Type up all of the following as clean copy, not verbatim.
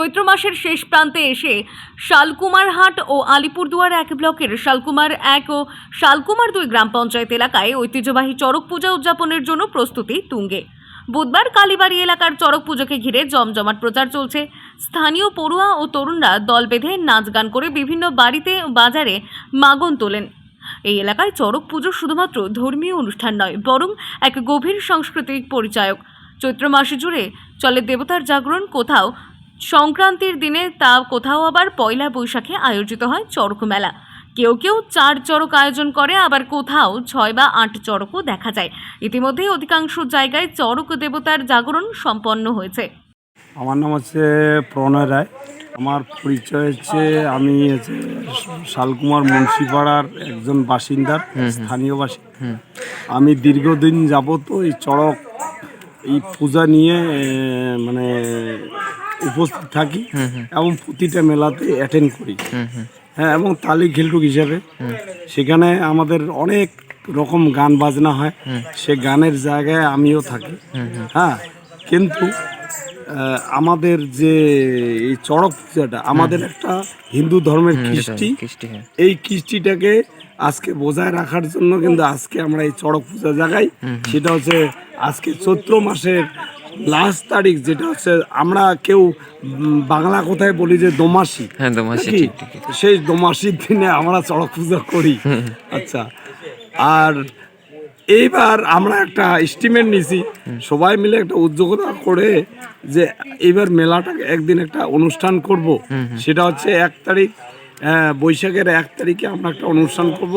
চৈত্র মাসের শেষ প্রান্তে এসে শালকুমারহাট ও আলিপুরদুয়ার এক ব্লকের শালকুমার 1 ও শালকুমার 2 গ্রাম পঞ্চায়েত এলাকায় ঐতিহ্যবাহী চড়ক পূজা উদযাপনের জন্য প্রস্তুতি তুঙ্গে। বুধবার কালীবাড়ি এলাকার চড়ক পুজোকে ঘিরে জমজমাট প্রচার চলছে। স্থানীয় পড়ুয়া ও তরুণরা দল বেঁধে নাচ গান করে বিভিন্ন বাড়িতে বাজারে মাগন তোলেন। এই এলাকায় চড়ক পুজো শুধুমাত্র ধর্মীয় অনুষ্ঠান নয়, বরং এক গভীর সাংস্কৃতিক পরিচায়ক। চৈত্র মাস জুড়ে চলে দেবতার জাগরণ, কোথাও সংক্রান্তির দিনে তা কোথাও আবার পয়লা বৈশাখে আয়োজিত হয় চড়ক মেলা। কেউ কেউ 4 চড়ক আয়োজন করে, আবার কোথাও 6 বা 8 চড়কও দেখা যায়। ইতিমধ্যেই অধিকাংশ জায়গায় চড়ক দেবতার জাগরণ সম্পন্ন হয়েছে। আমার নাম হচ্ছে প্রণয় রায়। আমার পরিচয় হচ্ছে আমি শালকুমার মুন্সিপাড়ার একজন বাসিন্দার স্থানীয় বাসিন্দা। আমি দীর্ঘদিন যাবত এই চড়ক এই পূজা নিয়ে মানে উপস্থিত থাকি এবং প্রতিটা মেলাতে অ্যাটেন্ড করি। হ্যাঁ, এবং তালি খেলটুক হিসাবে সেখানে আমাদের অনেক রকম গান বাজনা হয়, সে গানের জায়গায় আমিও থাকি। হ্যাঁ, কিন্তু আমাদের যে এই চড়ক পূজাটা আমাদের একটা হিন্দু ধর্মের কৃষ্টি, এই কৃষ্টিটাকে আজকে বজায় রাখার জন্য কিন্তু আজকে আমরা এই চড়ক পূজা জায়গায়, সেটা হচ্ছে আজকে চৈত্র মাসের লাস্ট তারিখ, যেটা হচ্ছে আমরা কেউ বাংলা কথায় বলি যে দোমাসি। হ্যাঁ, দোমাসি, সেই দোমাসির দিনে আমরা চড়ক পূজা করি। আচ্ছা, আর এইবার আমরা একটা এস্টিমেট নিছি, সবাই মিলে একটা উদ্যোগতা করে যে এইবার মেলাটাকে একদিন একটা অনুষ্ঠান করব। সেটা হচ্ছে 1 তারিখ, বৈশাখের 1 তারিখে আমরা একটা অনুষ্ঠান করব।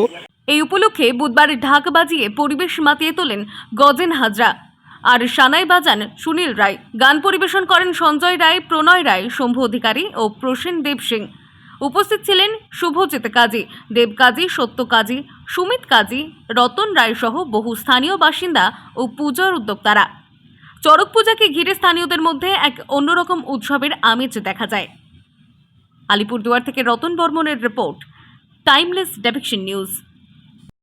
এই উপলক্ষে বুধবার ঢাক বাজিয়ে পরিবেশ মাতিয়ে তোলেন গজেন হাজরা আর সানাই বাজান সুনীল রায়। গান পরিবেশন করেন সঞ্জয় রায়, প্রণয় রায়, শম্ভু অধিকারী ও প্রসেন দেব সিং। উপস্থিত ছিলেন শুভজিৎ কাজী, দেব কাজী, সত্য কাজী, সুমিত কাজী, রতন রায় সহ বহু স্থানীয় বাসিন্দা ও পূজার উদ্যোক্তারা। চড়ক পূজাকে ঘিরে স্থানীয়দের মধ্যে এক অন্যরকম উৎসবের আমেজ দেখা যায়। আলিপুরদুয়ার থেকে রতন বর্মনের রিপোর্ট, টাইমলেস ডেপিকশন নিউজ।